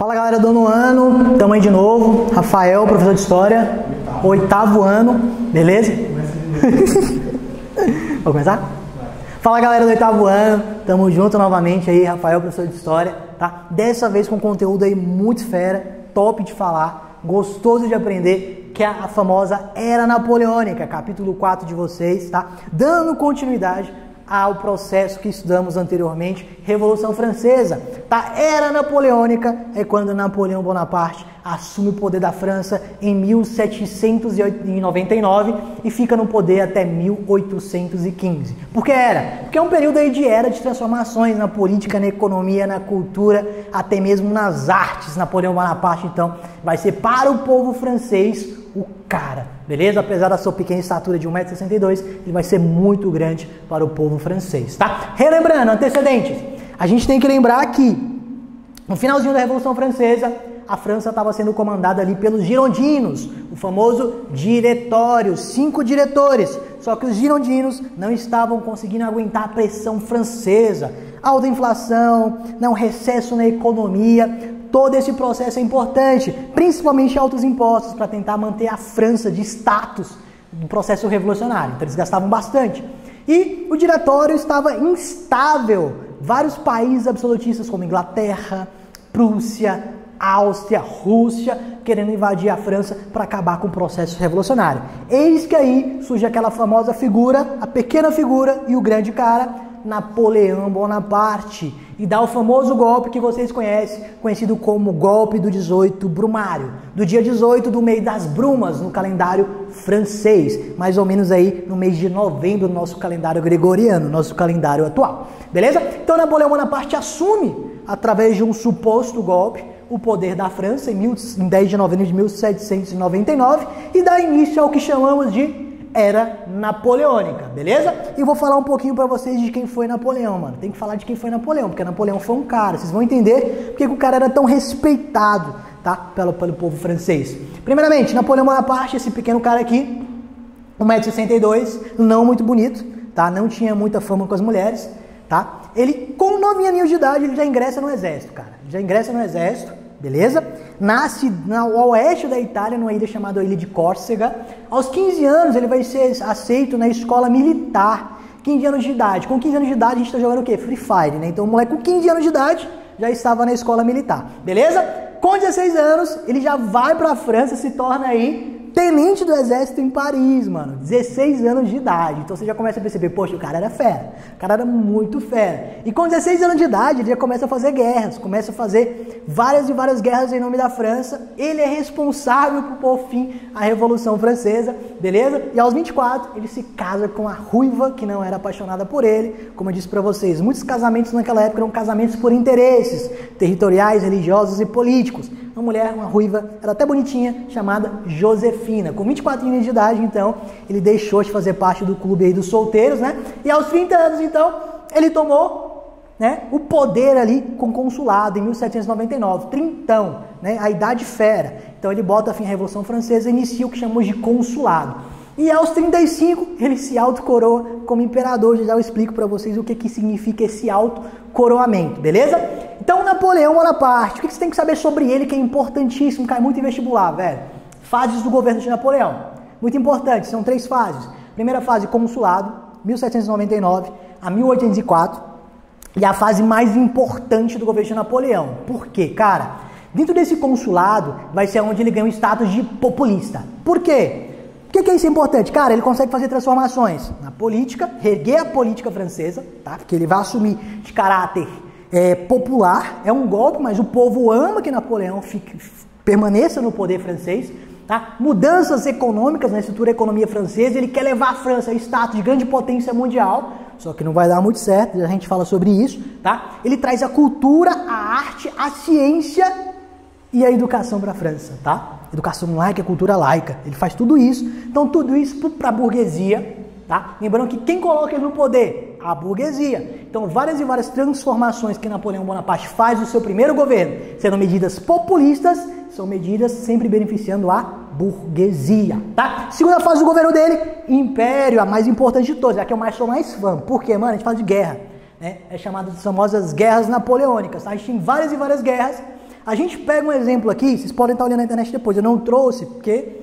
Fala galera do nono ano, tamo aí de novo. Rafael, professor de História, oitavo ano, beleza? Vou começar? Fala galera do oitavo ano, tamo junto novamente aí, Rafael, professor de História, tá? Dessa vez com conteúdo aí muito fera, top de falar, gostoso de aprender, que é a famosa Era Napoleônica, capítulo 4 de vocês, tá? Dando continuidade ao processo que estudamos anteriormente, Revolução Francesa, tá? Era Napoleônica é quando Napoleão Bonaparte assume o poder da França em 1799 e fica no poder até 1815. Por que era? Porque é um período aí de era de transformações na política, na economia, na cultura, até mesmo nas artes. Napoleão Bonaparte, então, vai ser para o povo francês o cara, beleza? Apesar da sua pequena estatura de 1,62 m, ele vai ser muito grande para o povo francês, tá? Relembrando, antecedentes, a gente tem que lembrar que no finalzinho da Revolução Francesa, a França estava sendo comandada ali pelos girondinos, o famoso diretório, 5 diretores, só que os girondinos não estavam conseguindo aguentar a pressão francesa, alta inflação, recesso na economia. Todo esse processo é importante, principalmente altos impostos, para tentar manter a França de status do processo revolucionário. Então eles gastavam bastante. E o diretório estava instável. Vários países absolutistas como Inglaterra, Prússia, Áustria, Rússia, querendo invadir a França para acabar com o processo revolucionário. Eis que aí surge aquela famosa figura, a pequena figura e o grande cara, Napoleão Bonaparte, e dá o famoso golpe que vocês conhecem, conhecido como golpe do 18 Brumário, do dia 18 do mês das brumas no calendário francês, mais ou menos aí no mês de novembro no nosso calendário gregoriano, nosso calendário atual, beleza? Então Napoleão Bonaparte assume, através de um suposto golpe, o poder da França em 10 de novembro de 1799 e dá início ao que chamamos de Era Napoleônica, beleza? E vou falar um pouquinho pra vocês de quem foi Napoleão, mano. Tem que falar de quem foi Napoleão, porque Napoleão foi um cara. Vocês vão entender porque o cara era tão respeitado, tá? Pelo povo francês. Primeiramente, Napoleão Bonaparte, esse pequeno cara aqui, 1,62 m, não muito bonito, tá? Não tinha muita fama com as mulheres, tá? Ele, com 9 aninhos de idade, ele já ingressa no exército, cara. Já ingressa no exército. Beleza? Nasce ao oeste da Itália, numa ilha chamada Ilha de Córcega. Aos 15 anos ele vai ser aceito na escola militar. 15 anos de idade. Com 15 anos de idade a gente está jogando o quê? Free Fire, né? Então o moleque com 15 anos de idade já estava na escola militar. Beleza? Com 16 anos ele já vai para a França, se torna aí tenente do exército em Paris, mano. 16 anos de idade. Então você já começa a perceber, poxa, o cara era fera. O cara era muito fera. E com 16 anos de idade ele já começa a fazer guerras. Começa a fazer várias e várias guerras em nome da França. Ele é responsável por pôr fim à Revolução Francesa, beleza? E aos 24 ele se casa com a ruiva que não era apaixonada por ele. Como eu disse pra vocês, muitos casamentos naquela época eram casamentos por interesses territoriais, religiosos e políticos. Uma mulher, uma ruiva, era até bonitinha, chamada Josefina. Com 24 anos de idade, então, ele deixou de fazer parte do clube aí dos solteiros, né? E aos 30 anos, então, ele tomou, né, o poder ali com consulado, em 1799, trintão, né? A idade fera. Então ele bota fim à Revolução Francesa e inicia o que chamamos de consulado. E aos 35, ele se autocoroa como imperador. Já eu explico para vocês o que significa esse autocoroamento, beleza? Então, Napoleão Bonaparte, o que você tem que saber sobre ele, que é importantíssimo, cai muito em vestibular, velho? Fases do governo de Napoleão. Muito importante, são 3 fases. Primeira fase, consulado, 1799 a 1804. E a fase mais importante do governo de Napoleão. Por quê, cara? Dentro desse consulado, vai ser onde ele ganha o status de populista. Por quê? Por que isso é importante? Cara, ele consegue fazer transformações na política, reerguer a política francesa, tá? Porque ele vai assumir de caráter popular, é um golpe, mas o povo ama que Napoleão permaneça no poder francês, tá? Mudanças econômicas na estrutura da economia francesa, ele quer levar a França a status de grande potência mundial, só que não vai dar muito certo, a gente fala sobre isso, tá? Ele traz a cultura, a arte, a ciência e a educação para a França, tá? Educação laica, cultura laica, ele faz tudo isso. Então tudo isso para a burguesia, tá? Lembrando que quem coloca ele no poder? A burguesia. Então várias e várias transformações que Napoleão Bonaparte faz no seu primeiro governo, sendo medidas populistas, são medidas sempre beneficiando a burguesia, tá? Segunda fase do governo dele, império, a mais importante de todas, a que eu sou mais fã. Por quê, mano? A gente fala de guerra, né? É chamada de famosas guerras napoleônicas, tá? A gente tem várias e várias guerras. A gente pega um exemplo aqui, vocês podem estar olhando na internet depois, eu não trouxe porque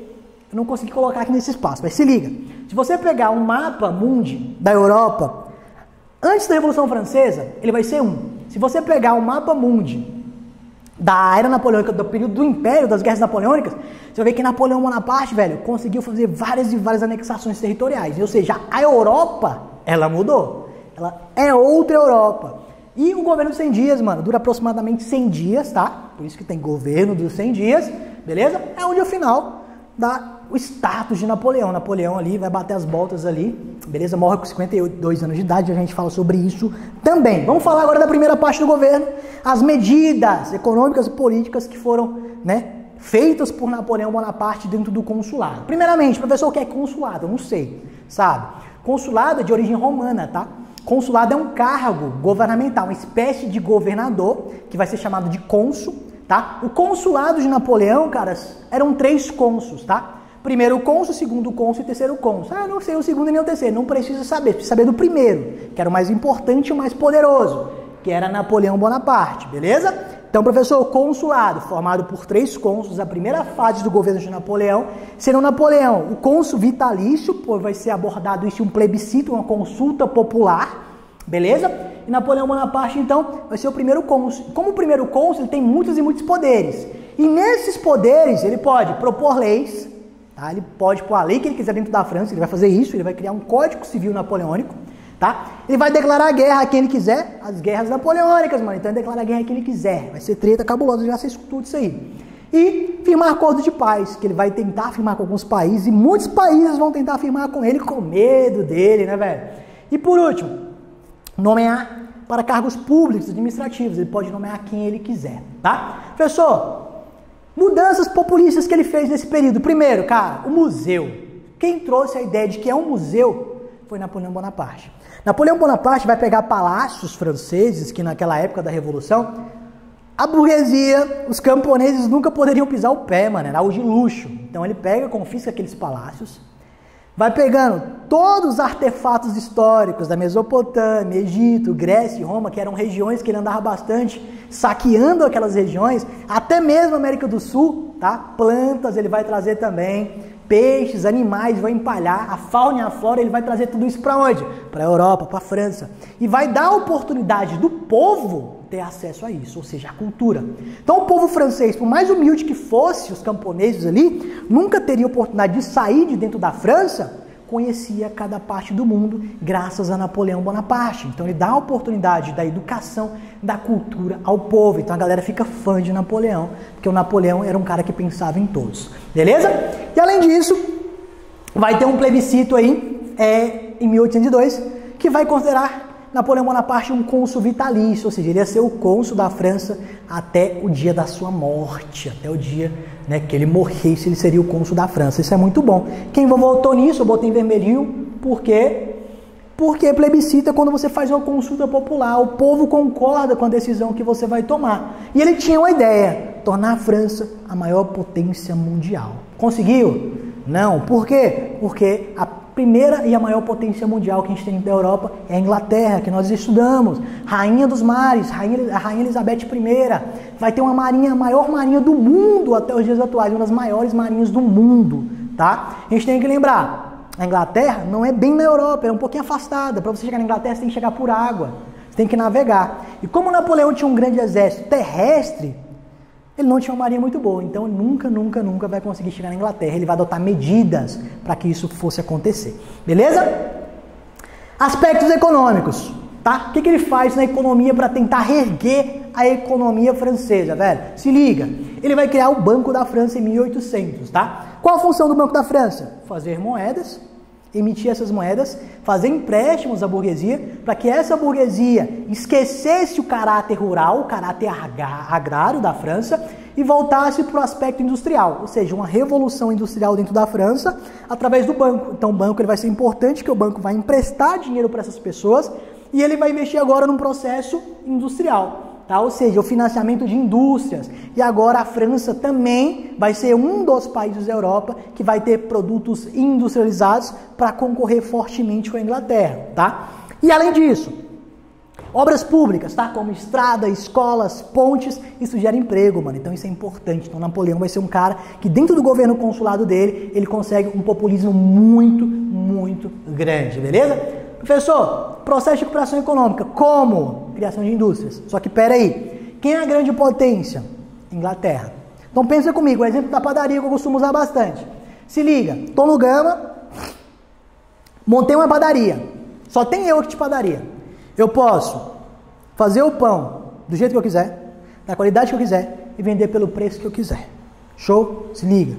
eu não consegui colocar aqui nesse espaço, mas se liga. Se você pegar um mapa mundi da Europa, antes da Revolução Francesa, ele vai ser 1. Se você pegar um mapa mundi da era napoleônica, do período do Império, das guerras napoleônicas, você vai ver que Napoleão Bonaparte, velho, conseguiu fazer várias e várias anexações territoriais. Ou seja, a Europa, ela mudou. Ela é outra Europa. E o governo dos 100 dias, mano, dura aproximadamente 100 dias, tá? Por isso que tem governo dos 100 dias, beleza? É onde, ao final, dá o status de Napoleão. Napoleão ali vai bater as botas ali, beleza? Morre com 52 anos de idade, a gente fala sobre isso também. Vamos falar agora da primeira parte do governo, as medidas econômicas e políticas que foram, né, feitas por Napoleão Bonaparte dentro do consulado. Primeiramente, professor, o que é consulado? Eu não sei, sabe? Consulado é de origem romana, tá? Consulado é um cargo governamental, uma espécie de governador, que vai ser chamado de cônsul, tá? O consulado de Napoleão, caras, eram 3 cônsuls, tá? Primeiro cônsul, segundo cônsul e terceiro cônsul. Ah, não sei o segundo nem o terceiro, não precisa saber, precisa saber do primeiro, que era o mais importante e o mais poderoso, que era Napoleão Bonaparte, beleza? Então, professor, consulado, formado por 3 cônsuls, a primeira fase do governo de Napoleão, sendo Napoleão o cônsul vitalício, vai ser abordado isso em um plebiscito, uma consulta popular, beleza? E Napoleão Bonaparte, então, vai ser o primeiro cônsul. Como o primeiro cônsul, ele tem muitos e muitos poderes. E nesses poderes, ele pode propor leis, tá? Ele pode pôr a lei que ele quiser dentro da França, ele vai fazer isso, ele vai criar um código civil napoleônico, tá? Ele vai declarar guerra a quem ele quiser, as guerras napoleônicas, mano. Então ele declara guerra a quem ele quiser. Vai ser treta cabulosa, já sei tudo isso aí. E firmar acordo de paz, que ele vai tentar firmar com alguns países, e muitos países vão tentar firmar com ele com medo dele, né, velho? E por último, nomear para cargos públicos, administrativos. Ele pode nomear quem ele quiser, tá? Professor, mudanças populistas que ele fez nesse período. Primeiro, cara, o museu. Quem trouxe a ideia de que é um museu foi Napoleão Bonaparte. Napoleão Bonaparte vai pegar palácios franceses, que naquela época da Revolução, a burguesia, os camponeses nunca poderiam pisar o pé, mano, era algo de luxo. Então ele pega, confisca aqueles palácios, vai pegando todos os artefatos históricos da Mesopotâmia, Egito, Grécia e Roma, que eram regiões que ele andava bastante, saqueando aquelas regiões, até mesmo América do Sul, tá? Plantas ele vai trazer também, peixes, animais, vai empalhar, a fauna e a flora, ele vai trazer tudo isso para onde? Para a Europa, para a França. E vai dar a oportunidade do povo ter acesso a isso, ou seja, a cultura. Então o povo francês, por mais humilde que fosse os camponeses ali, nunca teria oportunidade de sair de dentro da França, conhecia cada parte do mundo graças a Napoleão Bonaparte. Então ele dá a oportunidade da educação, da cultura ao povo. Então a galera fica fã de Napoleão, porque o Napoleão era um cara que pensava em todos. Beleza? E além disso, vai ter um plebiscito aí, em 1802, que vai considerar Napoleão Bonaparte um cônsul vitalício, ou seja, ele ia ser o cônsul da França até o dia da sua morte, até o dia, né, que ele morresse, ele seria o cônsul da França. Isso é muito bom. Quem votou nisso, eu botei em vermelhinho, porque plebiscito é quando você faz uma consulta popular, o povo concorda com a decisão que você vai tomar. E ele tinha uma ideia, tornar a França a maior potência mundial. Conseguiu? Não. Por quê? Porque a primeira e a maior potência mundial que a gente tem da Europa é a Inglaterra, que nós estudamos. Rainha dos mares, a Rainha Elizabeth I. Vai ter uma marinha, a maior marinha do mundo até os dias atuais, uma das maiores marinhas do mundo, tá? A gente tem que lembrar, a Inglaterra não é bem na Europa, é um pouquinho afastada. Para você chegar na Inglaterra, você tem que chegar por água, você tem que navegar. E como Napoleão tinha um grande exército terrestre, ele não tinha uma marinha muito boa, então nunca vai conseguir chegar na Inglaterra. Ele vai adotar medidas para que isso fosse acontecer. Beleza? Aspectos econômicos, tá? O que ele faz na economia para tentar reerguer a economia francesa, velho? Se liga. Ele vai criar o Banco da França em 1800, tá? Qual a função do Banco da França? Fazer moedas, emitir essas moedas, fazer empréstimos à burguesia, para que essa burguesia esquecesse o caráter rural, o caráter agrário da França e voltasse para o aspecto industrial, ou seja, uma revolução industrial dentro da França através do banco. Então o banco ele vai ser importante, que o banco vai emprestar dinheiro para essas pessoas e ele vai investir agora num processo industrial. Tá? Ou seja, o financiamento de indústrias. E agora a França também vai ser um dos países da Europa que vai ter produtos industrializados para concorrer fortemente com a Inglaterra. Tá? E além disso, Obras públicas, tá? Como estrada, escolas, pontes, isso gera emprego, mano. Então isso é importante. Então Napoleão vai ser um cara que dentro do governo consulado dele, ele consegue um populismo muito, muito grande, beleza? Professor, processo de recuperação econômica, como? Criação de indústrias. Só que pera aí, quem é a grande potência? Inglaterra. Então pensa comigo, o exemplo da padaria que eu costumo usar bastante. Se liga, tô no Gama, montei uma padaria. Só tem eu aqui de padaria. Eu posso fazer o pão do jeito que eu quiser, da qualidade que eu quiser e vender pelo preço que eu quiser. Show? Se liga.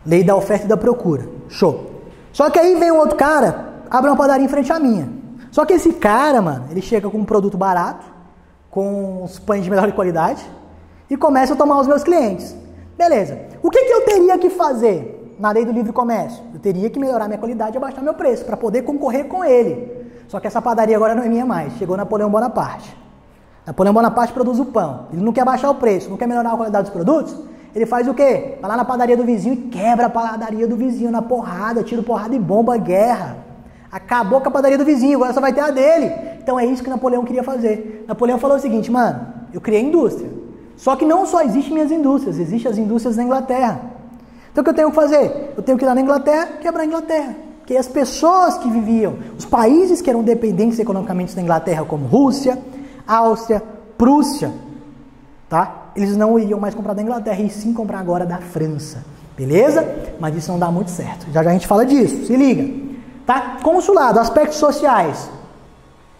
Lei da oferta e da procura. Show. Só que aí vem um outro cara, abre uma padaria em frente à minha. Só que esse cara, mano, ele chega com um produto barato, com os pães de melhor qualidade e começa a tomar os meus clientes. Beleza. O que eu teria que fazer na lei do livre comércio? Eu teria que melhorar minha qualidade e abaixar meu preço para poder concorrer com ele. Só que essa padaria agora não é minha mais. Chegou Napoleão Bonaparte. Napoleão Bonaparte produz o pão. Ele não quer baixar o preço, não quer melhorar a qualidade dos produtos. Ele faz o quê? Vai lá na padaria do vizinho e quebra a padaria do vizinho na porrada, tira porrada e bomba, guerra. Acabou com a padaria do vizinho, agora só vai ter a dele. Então é isso que Napoleão queria fazer. Napoleão falou o seguinte, mano, eu criei indústria. Só que não só existem minhas indústrias, existem as indústrias na Inglaterra. Então o que eu tenho que fazer? Eu tenho que ir lá na Inglaterra, quebrar a Inglaterra. Que as pessoas que viviam, os países que eram dependentes economicamente da Inglaterra, como Rússia, Áustria, Prússia, tá? Eles não iriam mais comprar da Inglaterra, e sim comprar agora da França, beleza? Mas isso não dá muito certo, já a gente fala disso, se liga, tá? Consulado, aspectos sociais,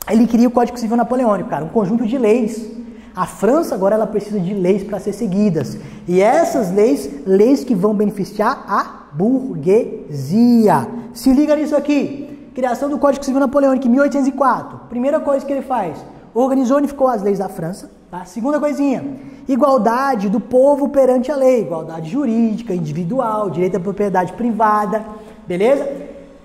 ele cria o Código Civil Napoleônico, cara, um conjunto de leis. A França agora ela precisa de leis para ser seguidas, e essas leis que vão beneficiar a burguesia. Se liga nisso aqui, criação do Código Civil Napoleônico em 1804, primeira coisa que ele faz, organizou e unificou as leis da França, tá? Segunda coisinha, igualdade do povo perante a lei, igualdade jurídica, individual, direito à propriedade privada, beleza?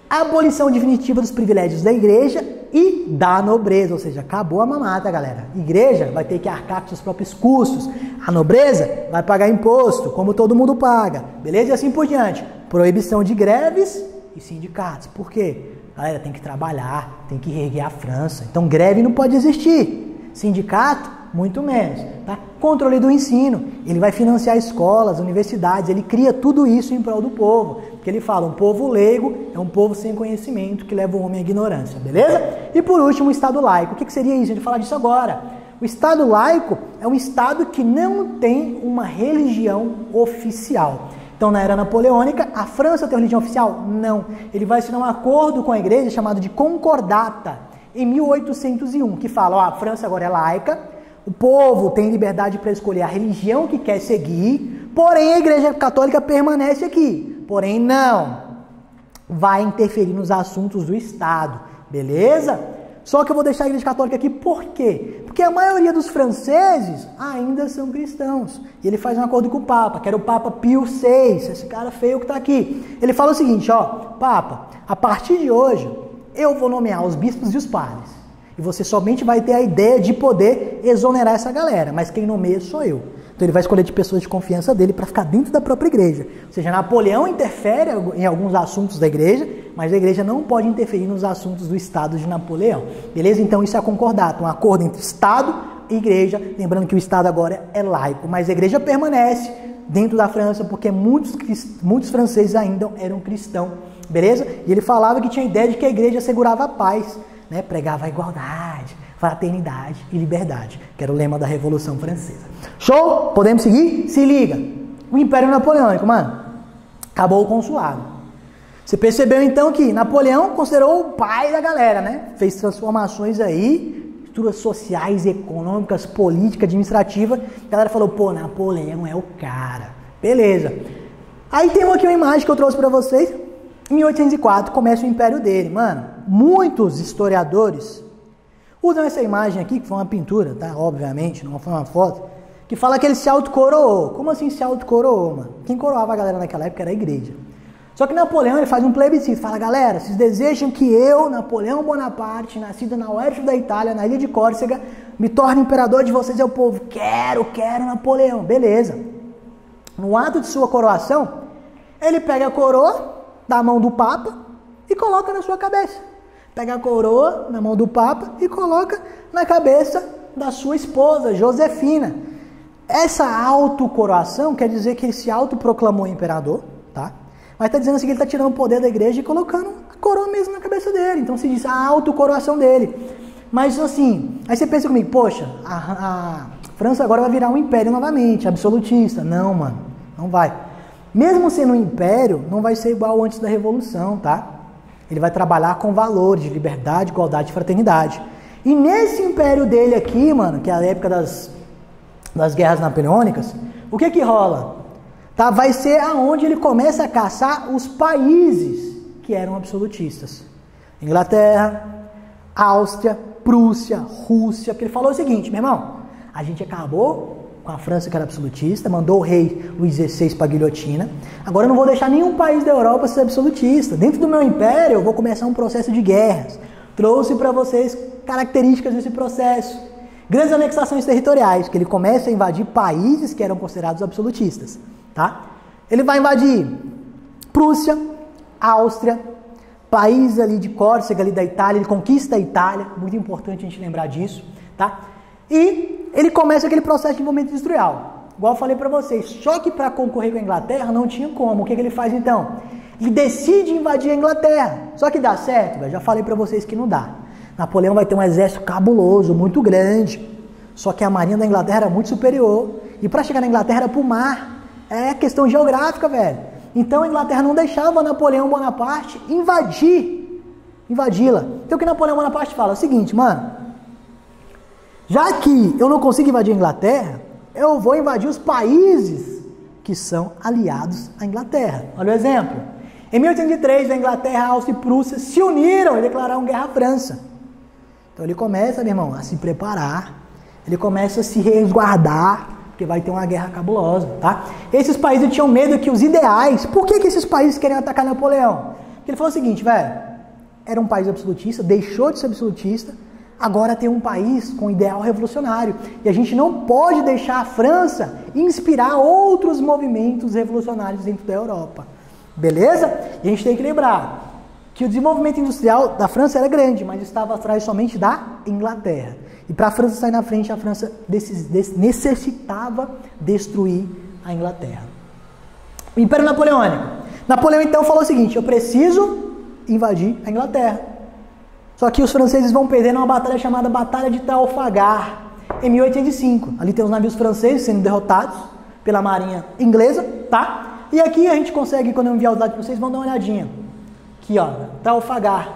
Abolição definitiva dos privilégios da igreja e da nobreza, ou seja, acabou a mamata, galera. Igreja vai ter que arcar com seus próprios custos, a nobreza vai pagar imposto, como todo mundo paga, beleza? E assim por diante. Proibição de greves e sindicatos. Por quê? Galera, tem que trabalhar, tem que reerguer a França. Então, greve não pode existir. Sindicato, muito menos. Tá? Controle do ensino. Ele vai financiar escolas, universidades. Ele cria tudo isso em prol do povo. Porque ele fala, um povo leigo é um povo sem conhecimento que leva o homem à ignorância. Beleza? E por último, o Estado laico. O que seria isso? A gente vai falar disso agora. O Estado laico é um Estado que não tem uma religião oficial. Então, na era napoleônica, a França tem uma religião oficial? Não. Ele vai assinar um acordo com a igreja chamado de Concordata, em 1801, que fala, ó, a França agora é laica, o povo tem liberdade para escolher a religião que quer seguir, porém a igreja católica permanece aqui. Porém, não vai interferir nos assuntos do Estado, beleza? Só que eu vou deixar a igreja católica aqui, por quê? Porque a maioria dos franceses ainda são cristãos. E ele faz um acordo com o Papa, que era o Papa Pio VI, esse cara feio que está aqui. Ele fala o seguinte, ó, Papa, a partir de hoje, eu vou nomear os bispos e os padres. E você somente vai ter a ideia de poder exonerar essa galera, mas quem nomeia sou eu. Então ele vai escolher de pessoas de confiança dele para ficar dentro da própria igreja. Ou seja, Napoleão interfere em alguns assuntos da igreja, mas a igreja não pode interferir nos assuntos do Estado de Napoleão. Beleza? Então isso é concordado, um acordo entre Estado e igreja. Lembrando que o Estado agora é laico, mas a igreja permanece dentro da França porque muitos franceses ainda eram cristãos. Beleza? E ele falava que tinha a ideia de que a igreja assegurava a paz, né? Pregava a igualdade, fraternidade e liberdade, que era o lema da Revolução Francesa. Show? Podemos seguir? Se liga. O Império Napoleônico, mano, acabou o consulado. Você percebeu então que Napoleão considerou o pai da galera, né? Fez transformações aí, estruturas sociais, econômicas, políticas, administrativas. A galera falou, pô, Napoleão é o cara. Beleza. Aí tem aqui uma imagem que eu trouxe pra vocês. Em 1804 começa o império dele, mano. Muitos historiadores usam essa imagem aqui, que foi uma pintura, tá? Obviamente, não foi uma foto, que fala que ele se autocoroou. Como assim se autocoroou, mano? Quem coroava a galera naquela época era a igreja. Só que Napoleão, ele faz um plebiscito, fala, galera, vocês desejam que eu, Napoleão Bonaparte, nascido na oeste da Itália, na ilha de Córcega, me torne imperador de vocês, é o povo. Quero Napoleão. Beleza. No ato de sua coroação, ele pega a coroa da mão do Papa e coloca na sua cabeça. pega a coroa na mão do Papa e coloca na cabeça da sua esposa, Josefina. Essa autocoroação quer dizer que ele se autoproclamou imperador, tá? Mas está dizendo assim que ele está tirando o poder da igreja e colocando a coroa mesmo na cabeça dele. Então se diz a autocoroação dele. Mas assim, aí você pensa comigo, poxa, a França agora vai virar um império novamente, absolutista. Não, mano, não vai. Mesmo sendo um império, não vai ser igual antes da Revolução, tá? Ele vai trabalhar com valores de liberdade, igualdade e fraternidade. E nesse império dele aqui, mano, que é a época das guerras napoleônicas, o que rola? Tá? Vai ser aonde ele começa a caçar os países que eram absolutistas. Inglaterra, Áustria, Prússia, Rússia, porque ele falou o seguinte, meu irmão, a gente acabou com a França que era absolutista, mandou o rei Luís XVI para a guilhotina, agora eu não vou deixar nenhum país da Europa ser absolutista. Dentro do meu império eu vou começar um processo de guerras. Trouxe para vocês características desse processo. Grandes anexações territoriais, que ele começa a invadir países que eram considerados absolutistas. Tá? Ele vai invadir Prússia, Áustria, país ali de Córcega, ali da Itália, ele conquista a Itália, muito importante a gente lembrar disso, tá? E ele começa aquele processo de desenvolvimento industrial, igual eu falei para vocês, só que para concorrer com a Inglaterra não tinha como. O que ele faz então? Ele decide invadir a Inglaterra, só que dá certo? Eu já falei para vocês que não dá. Napoleão vai ter um exército cabuloso, muito grande, só que a marinha da Inglaterra era muito superior, e para chegar na Inglaterra era pro mar. É questão geográfica, velho. Então a Inglaterra não deixava Napoleão Bonaparte invadi-la. Então o que Napoleão Bonaparte fala? É o seguinte, mano, já que eu não consigo invadir a Inglaterra, eu vou invadir os países que são aliados à Inglaterra. Olha o exemplo. Em 1803, a Inglaterra, a Áustria e Prússia se uniram e declararam guerra à França. Então ele começa, meu irmão, a se preparar, ele começa a se resguardar, porque vai ter uma guerra cabulosa, tá? Esses países tinham medo que os ideais... Por que esses países querem atacar Napoleão? Porque ele falou o seguinte, velho, era um país absolutista, deixou de ser absolutista, agora tem um país com ideal revolucionário. E a gente não pode deixar a França inspirar outros movimentos revolucionários dentro da Europa. Beleza? E a gente tem que lembrar que o desenvolvimento industrial da França era grande, mas estava atrás somente da Inglaterra. E para a França sair na frente, a França necessitava destruir a Inglaterra. O Império Napoleônico. Napoleão então falou o seguinte, eu preciso invadir a Inglaterra. Só que os franceses vão perder numa batalha chamada Batalha de Trafalgar, em 1805. Ali tem os navios franceses sendo derrotados pela marinha inglesa, tá? E aqui a gente consegue, quando eu enviar os dados para vocês, vão dar uma olhadinha. Aqui, ó, Trafalgar.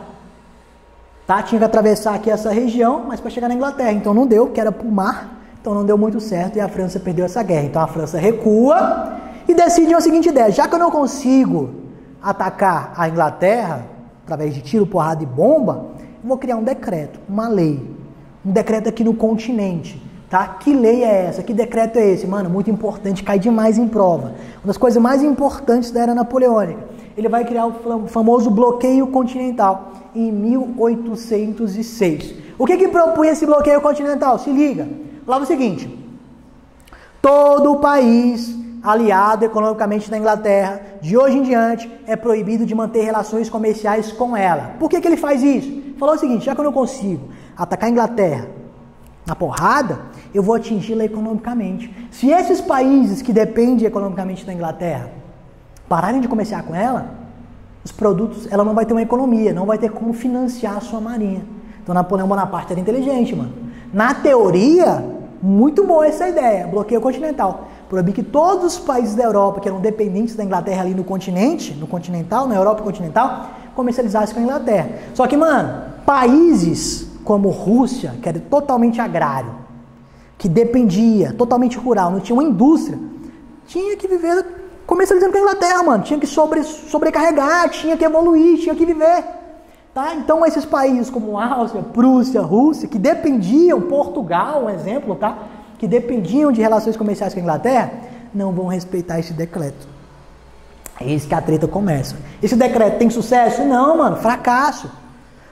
Tá? Tinha que atravessar aqui essa região, mas para chegar na Inglaterra. Então não deu, porque era para o mar, então não deu muito certo e a França perdeu essa guerra. Então a França recua e decide a seguinte ideia, já que eu não consigo atacar a Inglaterra, através de tiro, porrada e bomba, eu vou criar um decreto, uma lei. Um decreto aqui no continente. Tá? Que lei é essa? Que decreto é esse? Mano, muito importante, cai demais em prova. Uma das coisas mais importantes da era napoleônica. Ele vai criar o famoso bloqueio continental em 1806. O que propunha esse bloqueio continental? Se liga. Falava o seguinte, todo o país aliado economicamente da Inglaterra, de hoje em diante, é proibido de manter relações comerciais com ela. Por que ele faz isso? Falou o seguinte, já que eu não consigo atacar a Inglaterra na porrada, eu vou atingi-la economicamente. Se esses países que dependem economicamente da Inglaterra pararem de comerciar com ela, os produtos, ela não vai ter uma economia, não vai ter como financiar a sua marinha. Então Napoleão Bonaparte era inteligente, mano. Na teoria, muito boa essa ideia, bloqueio continental. Proibir que todos os países da Europa que eram dependentes da Inglaterra ali no continente, no continental, na Europa continental, comercializassem com a Inglaterra. Só que, mano, países como Rússia, que era totalmente agrário, que dependia, totalmente rural, não tinha uma indústria, tinha que viver comercializando com a Inglaterra, mano. Tinha que sobrecarregar, tinha que evoluir, tinha que viver. Tá? Então esses países como Áustria, Prússia, Rússia, que dependiam, Portugal, um exemplo, tá? Que dependiam de relações comerciais com a Inglaterra, não vão respeitar esse decreto. É isso que a treta começa. Esse decreto tem sucesso? Não, mano, fracasso.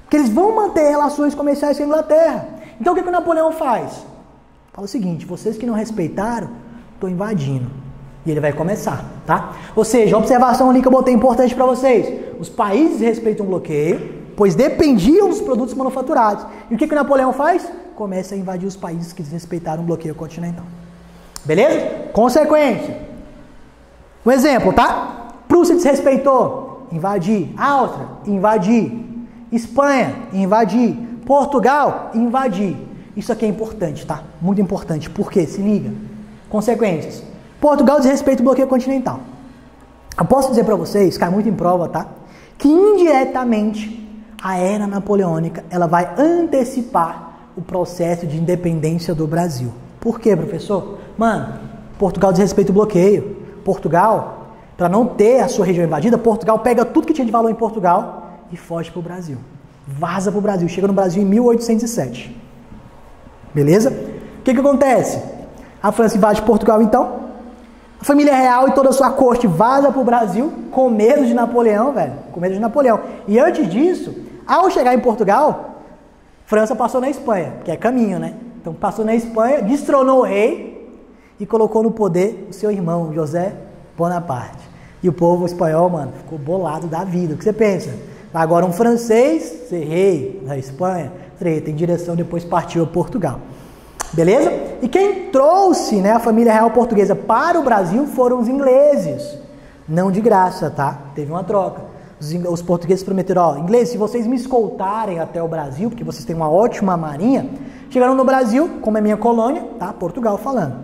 Porque eles vão manter relações comerciais com a Inglaterra. Então o que o Napoleão faz? Fala o seguinte, vocês que não respeitaram, estou invadindo. E ele vai começar, tá? Ou seja, a observação ali que eu botei importante para vocês. Os países respeitam o bloqueio, pois dependiam dos produtos manufaturados. E o que Napoleão faz? Começa a invadir os países que desrespeitaram o bloqueio continental. Beleza? Consequência. Um exemplo, tá? Prússia desrespeitou, invadir. Áustria, invadir. Espanha, invadir. Portugal, invadir. Isso aqui é importante, tá? Muito importante. Por quê? Se liga. Consequências. Portugal desrespeita o bloqueio continental. Eu posso dizer para vocês, cai muito em prova, tá? Que indiretamente a era napoleônica ela vai antecipar o processo de independência do Brasil. Por quê, professor? Mano, Portugal desrespeita o bloqueio. Portugal, para não ter a sua região invadida, Portugal pega tudo que tinha de valor em Portugal e foge para o Brasil. Vaza para o Brasil. Chega no Brasil em 1807. Beleza? O que acontece? A França invade Portugal, então. A família real e toda a sua corte vaza para o Brasil com medo de Napoleão, velho. Com medo de Napoleão. E antes disso, ao chegar em Portugal, França passou na Espanha, que é caminho, né? Então passou na Espanha, destronou o rei e colocou no poder o seu irmão, José Bonaparte. E o povo espanhol, mano, ficou bolado da vida. O que você pensa? Agora um francês, ser rei da Espanha, treta em direção, depois partiu a Portugal. Beleza? E quem trouxe, né, a família real portuguesa para o Brasil foram os ingleses. Não de graça, tá? Teve uma troca. Os portugueses prometeram, ó, ingleses, se vocês me escoltarem até o Brasil, porque vocês têm uma ótima marinha, chegaram no Brasil, como é minha colônia, tá? Portugal falando.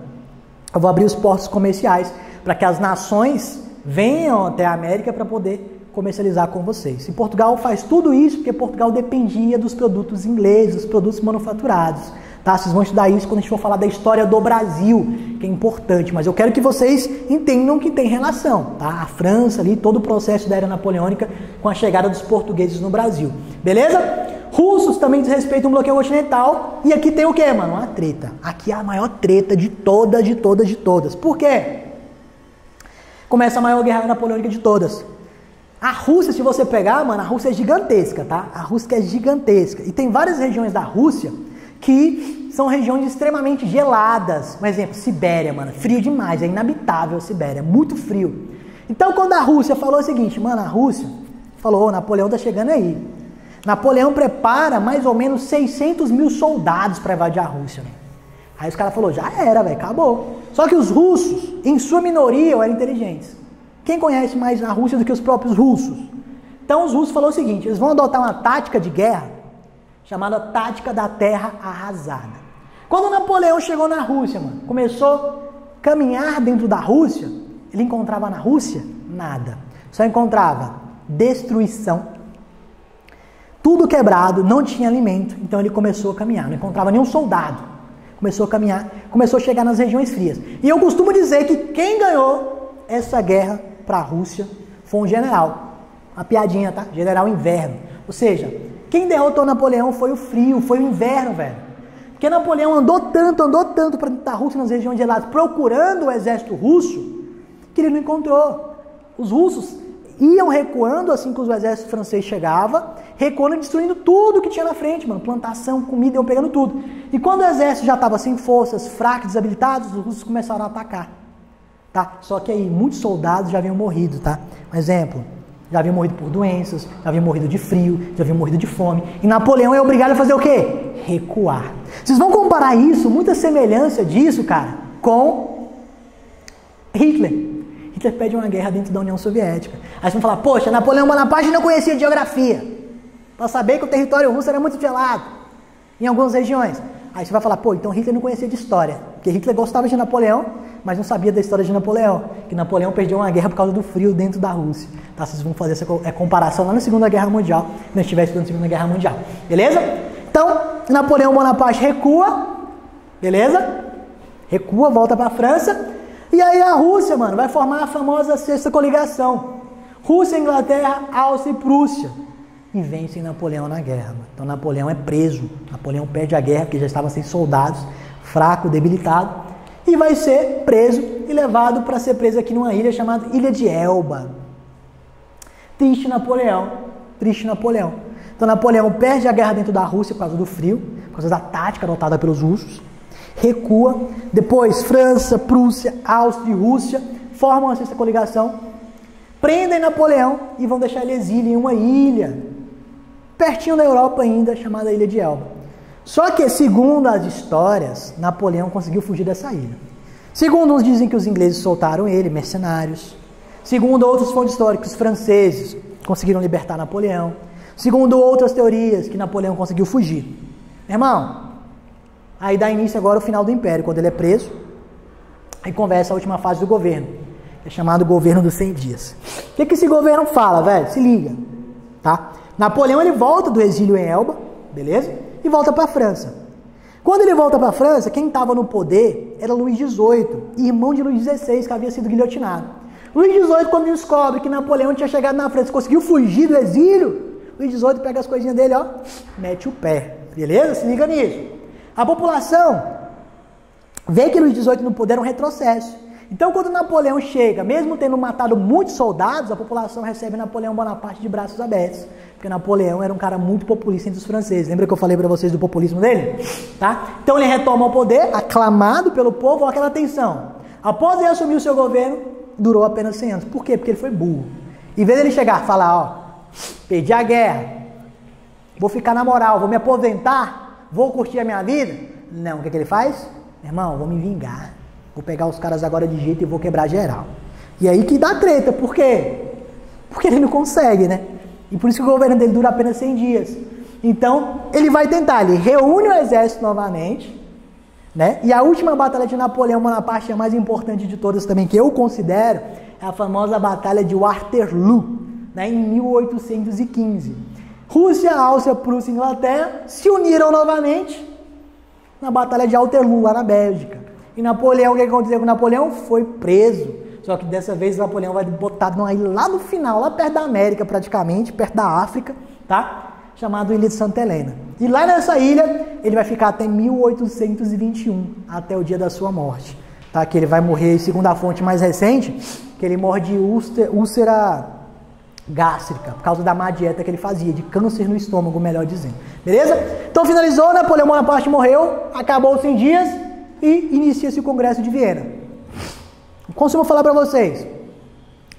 Eu vou abrir os portos comerciais para que as nações venham até a América para poder comercializar com vocês. E Portugal faz tudo isso porque Portugal dependia dos produtos ingleses, dos produtos manufaturados. Tá? Vocês vão estudar isso quando a gente for falar da história do Brasil, que é importante, mas eu quero que vocês entendam que tem relação, tá? A França ali, todo o processo da era napoleônica com a chegada dos portugueses no Brasil, beleza? Russos também desrespeitam o bloqueio continental, e aqui tem o quê, mano? Uma treta. Aqui é a maior treta de todas. Por quê? Começa a maior guerra napoleônica de todas. A Rússia, se você pegar, mano, a Rússia é gigantesca, tá? A Rússia é gigantesca, e tem várias regiões da Rússia que são regiões extremamente geladas. Um exemplo, Sibéria, mano, frio demais, é inabitável a Sibéria, é muito frio. Então, quando a Rússia falou o seguinte, mano, a Rússia falou, Napoleão tá chegando aí. Napoleão prepara mais ou menos 600 mil soldados para invadir a Rússia, véio. Aí os caras falaram, já era, velho, acabou. Só que os russos, em sua minoria, eram inteligentes. Quem conhece mais a Rússia do que os próprios russos? Então, os russos falaram o seguinte, eles vão adotar uma tática de guerra chamada tática da terra arrasada. Quando Napoleão chegou na Rússia, mano, começou a caminhar dentro da Rússia, ele encontrava na Rússia nada. Só encontrava destruição, tudo quebrado, não tinha alimento, então ele começou a caminhar, não encontrava nenhum soldado. Começou a caminhar, começou a chegar nas regiões frias. E eu costumo dizer que quem ganhou essa guerra para a Rússia foi um general. Uma piadinha, tá? General Inverno. Ou seja, quem derrotou Napoleão foi o frio, foi o inverno, velho. Porque Napoleão andou tanto para dentro da Rússia, nas regiões geladas, procurando o exército russo, que ele não encontrou. Os russos iam recuando assim que o exército francês chegava, recuando e destruindo tudo que tinha na frente, mano. Plantação, comida, iam pegando tudo. E quando o exército já estava sem forças, fraco, desabilitado, os russos começaram a atacar. Tá? Só que aí muitos soldados já haviam morrido, tá? Um exemplo. Já haviam morrido por doenças, já haviam morrido de frio, já haviam morrido de fome. E Napoleão é obrigado a fazer o quê? Recuar. Vocês vão comparar isso, muita semelhança disso, cara, com Hitler. Hitler pede uma guerra dentro da União Soviética. Aí vocês vão falar, poxa, Napoleão Bonaparte não conhecia geografia, para saber que o território russo era muito gelado, em algumas regiões. Aí você vai falar, pô, então Hitler não conhecia de história, porque Hitler gostava de Napoleão, mas não sabia da história de Napoleão, que Napoleão perdeu uma guerra por causa do frio dentro da Rússia. Tá? Vocês vão fazer essa comparação lá na Segunda Guerra Mundial, quando a gente estiver estudando a Segunda Guerra Mundial, beleza? Então, Napoleão Bonaparte recua, beleza? Recua, volta para a França, e aí a Rússia, mano, vai formar a famosa Sexta Coligação. Rússia, Inglaterra, Áustria e Prússia. E vencem Napoleão na guerra. Mano. Então Napoleão é preso. Napoleão perde a guerra porque já estava sem soldados, fraco, debilitado. E vai ser preso e levado para ser preso aqui numa ilha chamada Ilha de Elba. Triste Napoleão. Então Napoleão perde a guerra dentro da Rússia por causa do frio, por causa da tática adotada pelos russos. Recua. Depois França, Prússia, Áustria e Rússia formam a Sexta Coligação. Prendem Napoleão e vão deixar ele exílio em uma ilha. pertinho da Europa ainda, chamada Ilha de Elba. Só que, segundo as histórias, Napoleão conseguiu fugir dessa ilha. Segundo uns dizem que os ingleses soltaram ele, mercenários. Segundo outras fontes históricas, os franceses conseguiram libertar Napoleão. Segundo outras teorias, que Napoleão conseguiu fugir. Irmão, aí dá início agora o final do Império, quando ele é preso. Aí começa a última fase do governo. É chamado governo dos 100 dias. O que esse governo fala, velho? Se liga, tá? Napoleão, ele volta do exílio em Elba, beleza? E volta para a França. Quando ele volta para a França, quem estava no poder era Luís XVIII, irmão de Luís XVI, que havia sido guilhotinado. Luís XVIII, quando descobre que Napoleão tinha chegado na França, conseguiu fugir do exílio, Luís XVIII pega as coisinhas dele, ó, mete o pé, beleza? Se liga nisso. A população vê que Luís XVIII no poder é um retrocesso. Então, quando Napoleão chega, mesmo tendo matado muitos soldados, a população recebe Napoleão Bonaparte de braços abertos. Porque Napoleão era um cara muito populista entre os franceses. Lembra que eu falei para vocês do populismo dele? Tá? Então, ele retoma o poder, aclamado pelo povo, aquela atenção. Após ele assumir o seu governo, durou apenas 100 anos. Por quê? Porque ele foi burro. Em vez de ele chegar e falar, ó, perdi a guerra, vou ficar na moral, vou me aposentar, vou curtir a minha vida. Não, o que ele faz? Irmão, vou me vingar. Vou pegar os caras agora de jeito e vou quebrar geral. E aí que dá treta. Por quê? Porque ele não consegue, né? E por isso que o governo dele dura apenas 100 dias. Então, ele vai tentar. Ele reúne o exército novamente, né? E a última batalha de Napoleão Bonaparte, a mais importante de todas também, que eu considero, é a famosa Batalha de Waterloo, né? Em 1815. Rússia, Áustria, Prússia e Inglaterra se uniram novamente na Batalha de Waterloo, lá na Bélgica. E Napoleão, o que aconteceu com Napoleão? Foi preso. Só que dessa vez Napoleão vai botar numa ilha lá no final, lá perto da América praticamente, perto da África, tá? Chamado Ilha de Santa Helena. E lá nessa ilha, ele vai ficar até 1821, até o dia da sua morte. Tá? Que ele vai morrer, segundo a fonte mais recente, que ele morre de úlcera gástrica, por causa da má dieta que ele fazia, de câncer no estômago, melhor dizendo. Beleza? Então finalizou, Napoleão Bonaparte morreu, acabou os 100 dias, e inicia-se o Congresso de Viena. Costumo falar para vocês,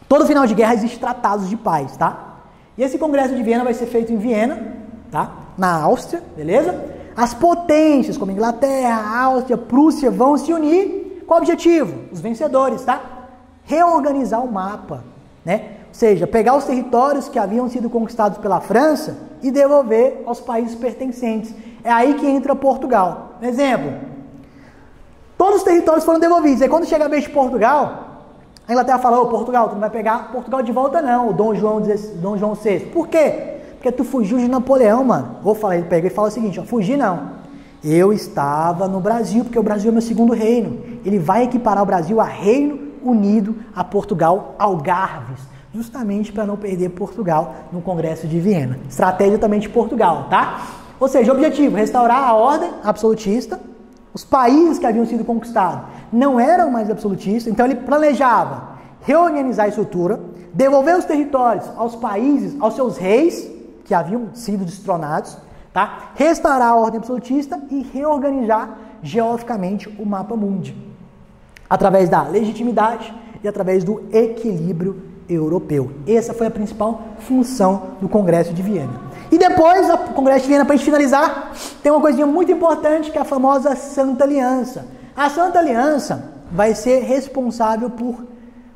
todo final de guerra existe tratados de paz, tá? E esse Congresso de Viena vai ser feito em Viena, tá? Na Áustria, beleza? As potências, como Inglaterra, Áustria, Prússia, vão se unir. Qual o objetivo? Os vencedores, tá? Reorganizar o mapa, né? Ou seja, pegar os territórios que haviam sido conquistados pela França e devolver aos países pertencentes. É aí que entra Portugal. Um exemplo. Todos os territórios foram devolvidos. Aí quando chega a vez de Portugal, a Inglaterra fala, ô Portugal, tu não vai pegar Portugal de volta não, o Dom João VI. Por quê? Porque tu fugiu de Napoleão, mano. Vou falar, ele pega e fala o seguinte, ó, fugir não. Eu estava no Brasil, porque o Brasil é meu segundo reino. Ele vai equiparar o Brasil a Reino Unido, a Portugal, Algarves, justamente para não perder Portugal no Congresso de Viena. Estratégia também de Portugal, tá? Ou seja, o objetivo, restaurar a ordem absolutista. Os países que haviam sido conquistados não eram mais absolutistas, então ele planejava reorganizar a estrutura, devolver os territórios aos países, aos seus reis, que haviam sido destronados, tá? Restaurar a ordem absolutista e reorganizar geograficamente o mapa mundi, através da legitimidade e através do equilíbrio europeu. Essa foi a principal função do Congresso de Viena. E depois, o Congresso de Viena, para a gente finalizar, tem uma coisinha muito importante, que é a famosa Santa Aliança. A Santa Aliança vai ser responsável por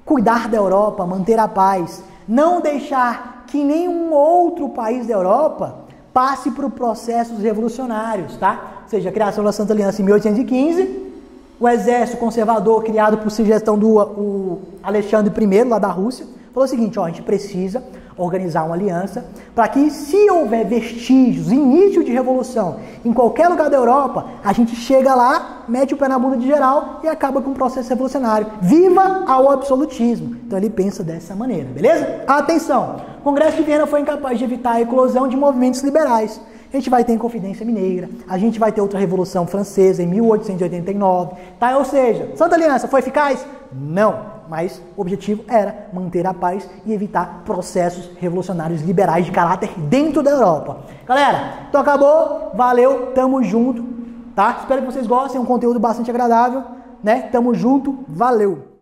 cuidar da Europa, manter a paz, não deixar que nenhum outro país da Europa passe por processos revolucionários, tá? Ou seja, a criação da Santa Aliança em 1815, o exército conservador criado por sugestão do Alexandre I, lá da Rússia, falou o seguinte, ó, a gente precisa organizar uma aliança para que, se houver vestígios, início de revolução em qualquer lugar da Europa, a gente chega lá, mete o pé na bunda de geral e acaba com o processo revolucionário. Viva ao absolutismo! Então ele pensa dessa maneira, beleza? Atenção! O Congresso de Viena foi incapaz de evitar a eclosão de movimentos liberais. A gente vai ter a Inconfidência Mineira, a gente vai ter outra Revolução Francesa em 1889, tá? Ou seja, Santa Aliança foi eficaz? Não! Mas o objetivo era manter a paz e evitar processos revolucionários liberais de caráter dentro da Europa. Galera, então acabou, valeu, tamo junto, tá? Espero que vocês gostem, é um conteúdo bastante agradável, né? Tamo junto, valeu!